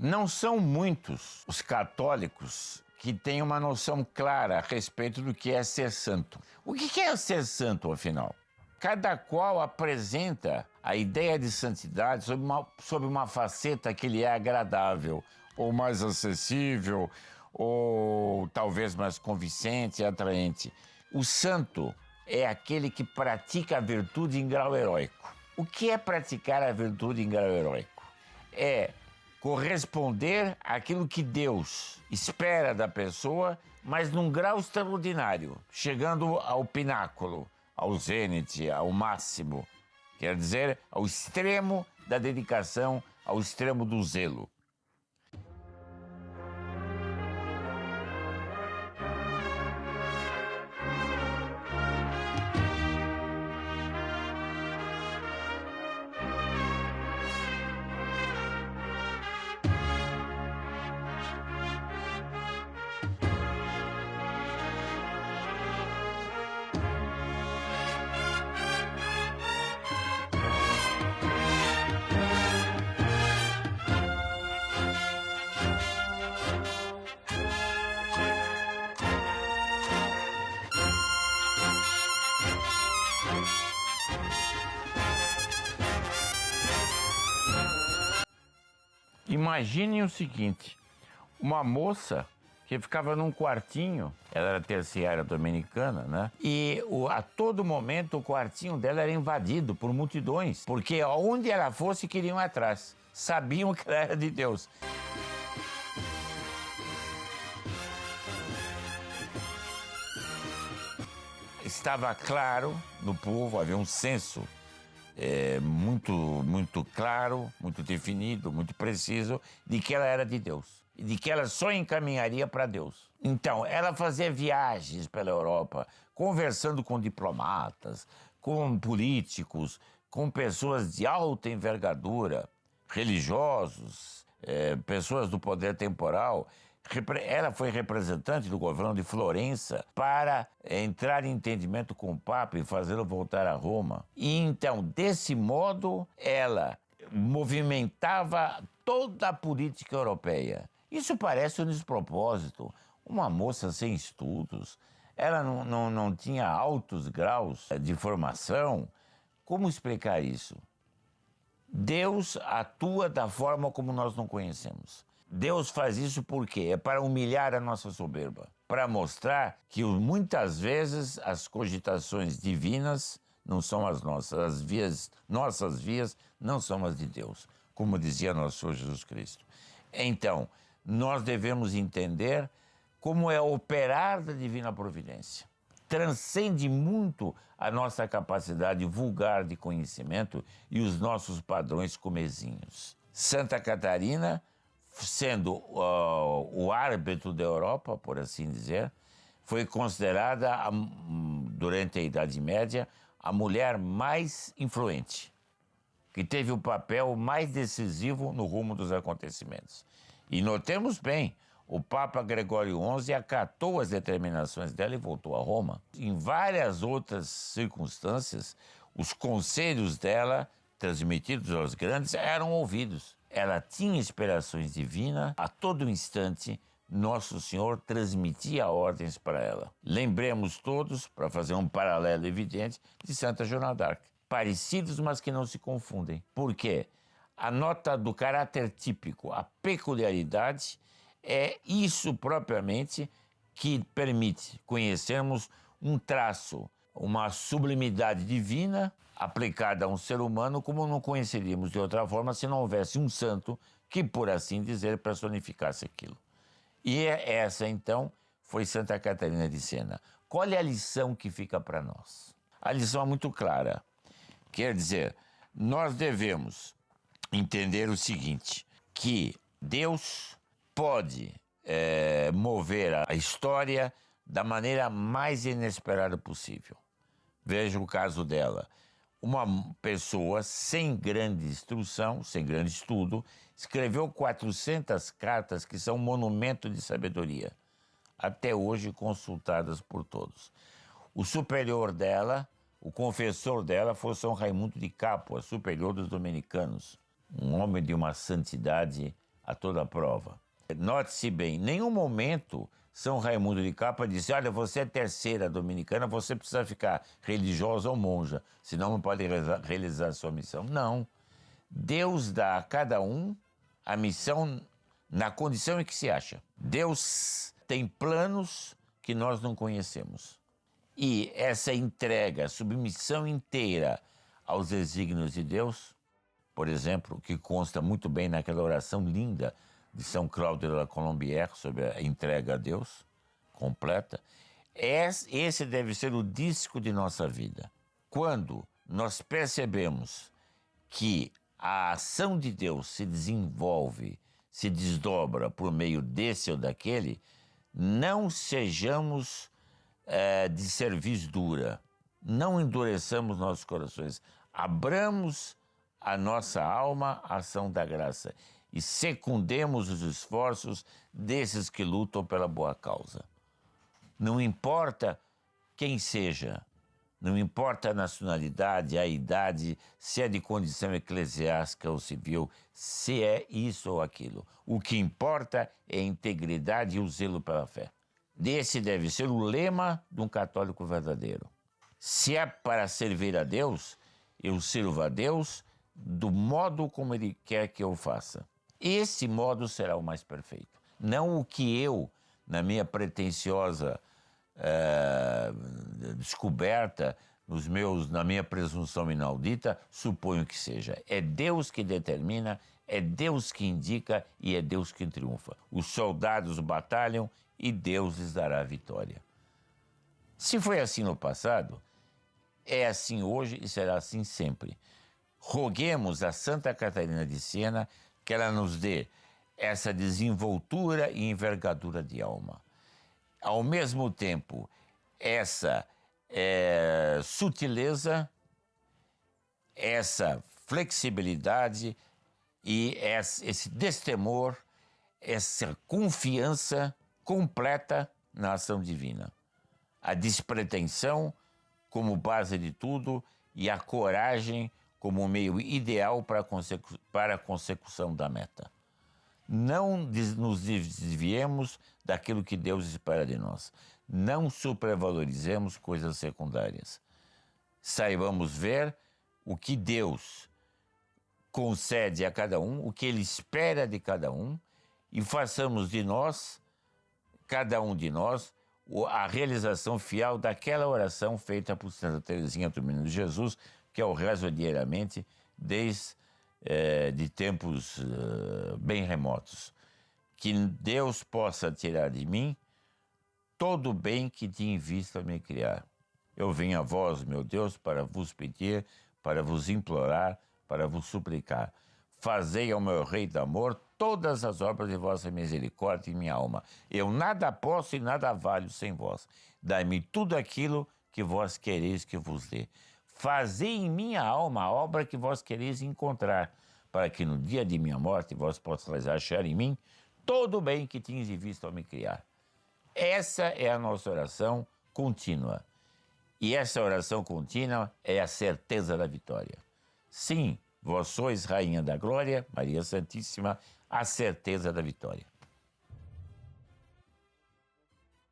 Não são muitos os católicos que têm uma noção clara a respeito do que é ser santo. O que é ser santo, afinal? Cada qual apresenta a ideia de santidade sob uma faceta que lhe é agradável, ou mais acessível, ou talvez mais convincente e atraente. O santo é aquele que pratica a virtude em grau heróico. O que é praticar a virtude em grau heróico? É corresponder àquilo que Deus espera da pessoa, mas num grau extraordinário, chegando ao pináculo, ao zênite, ao máximo. Quer dizer, ao extremo da dedicação, ao extremo do zelo. Imaginem o seguinte, uma moça que ficava num quartinho, ela era terciária dominicana, né? E a todo momento o quartinho dela era invadido por multidões, porque onde ela fosse queriam atrás, sabiam que ela era de Deus. Estava claro no povo, havia um senso muito claro, muito definido, muito preciso, de que ela era de Deus. E de que ela só encaminharia para Deus. Então, ela fazia viagens pela Europa, conversando com diplomatas, com políticos, com pessoas de alta envergadura, religiosos, pessoas do poder temporal. Ela foi representante do governo de Florença para entrar em entendimento com o Papa e fazê-lo voltar a Roma. E então, desse modo, ela movimentava toda a política europeia. Isso parece um despropósito. Uma moça sem estudos, ela não tinha altos graus de formação. Como explicar isso? Deus atua da forma como nós não conhecemos. Deus faz isso por quê? É para humilhar a nossa soberba, para mostrar que muitas vezes as cogitações divinas não são as nossas, nossas vias não são as de Deus, como dizia nosso Senhor Jesus Cristo. Então, nós devemos entender como é operar da divina providência. Transcende muito a nossa capacidade vulgar de conhecimento e os nossos padrões comezinhos. Santa Catarina, sendo o árbitro da Europa, por assim dizer, foi considerada, durante a Idade Média, a mulher mais influente, que teve o papel mais decisivo no rumo dos acontecimentos. E notemos bem, o Papa Gregório XI acatou as determinações dela e voltou a Roma. Em várias outras circunstâncias, os conselhos dela, transmitidos aos grandes, eram ouvidos. Ela tinha inspirações divinas, a todo instante Nosso Senhor transmitia ordens para ela. Lembremos todos, para fazer um paralelo evidente, de Santa Joana d'Arc. Parecidos, mas que não se confundem. Por quê? A nota do caráter típico, a peculiaridade, é isso propriamente que permite conhecermos um traço, uma sublimidade divina aplicada a um ser humano como não conheceríamos de outra forma se não houvesse um santo que, por assim dizer, personificasse aquilo. E essa, então, foi Santa Catarina de Siena. Qual é a lição que fica para nós? A lição é muito clara. Quer dizer, nós devemos entender o seguinte, que Deus pode mover a história da maneira mais inesperada possível. Veja o caso dela. Uma pessoa sem grande instrução, sem grande estudo, escreveu 400 cartas que são um monumento de sabedoria, até hoje consultadas por todos. O superior dela, o confessor dela, foi São Raimundo de Capua, superior dos dominicanos, um homem de uma santidade a toda prova. Note-se bem, em nenhum momento São Raimundo de Capa disse: olha, você é terceira dominicana, você precisa ficar religiosa ou monja, senão não pode realizar a sua missão. Não. Deus dá a cada um a missão na condição em que se acha. Deus tem planos que nós não conhecemos. E essa entrega, submissão inteira aos desígnios de Deus, por exemplo, que consta muito bem naquela oração linda de São Cláudio de la Colombière sobre a entrega a Deus completa, esse deve ser o disco de nossa vida. Quando nós percebemos que a ação de Deus se desenvolve, se desdobra por meio desse ou daquele, não sejamos de cerviz dura, não endureçamos nossos corações, abramos a nossa alma à ação da graça e secundemos os esforços desses que lutam pela boa causa. Não importa quem seja, não importa a nacionalidade, a idade, se é de condição eclesiástica ou civil, se é isso ou aquilo. O que importa é a integridade e o zelo pela fé. Esse deve ser o lema de um católico verdadeiro. Se é para servir a Deus, eu sirvo a Deus do modo como Ele quer que eu faça. Esse modo será o mais perfeito. Não o que eu, na minha pretensiosa descoberta, na minha presunção inaudita, suponho que seja. É Deus que determina, é Deus que indica e é Deus que triunfa. Os soldados batalham e Deus lhes dará a vitória. Se foi assim no passado, é assim hoje e será assim sempre. Roguemos a Santa Catarina de Siena que ela nos dê essa desenvoltura e envergadura de alma. Ao mesmo tempo, essa sutileza, essa flexibilidade e esse destemor, essa confiança completa na ação divina. A despretensão como base de tudo e a coragem como meio ideal para a consecução da meta. Não nos desviemos daquilo que Deus espera de nós. Não supervalorizemos coisas secundárias. Saibamos ver o que Deus concede a cada um, o que Ele espera de cada um, e façamos de nós, cada um de nós, a realização fiel daquela oração feita por Santa Teresinha do Menino Jesus, que eu rezo diariamente desde de tempos bem remotos. Que Deus possa tirar de mim todo o bem que tinha em vista me criar. Eu venho a vós, meu Deus, para vos pedir, para vos implorar, para vos suplicar. Fazei ao meu Rei de amor todas as obras de vossa misericórdia em minha alma. Eu nada posso e nada valho sem vós. Dai-me tudo aquilo que vós quereis que vos dê. Fazei em minha alma a obra que vós quereis encontrar, para que no dia de minha morte vós possais achar em mim todo o bem que tinhas de vista ao me criar. Essa é a nossa oração contínua. E essa oração contínua é a certeza da vitória. Sim, vós sois Rainha da Glória, Maria Santíssima, a certeza da vitória.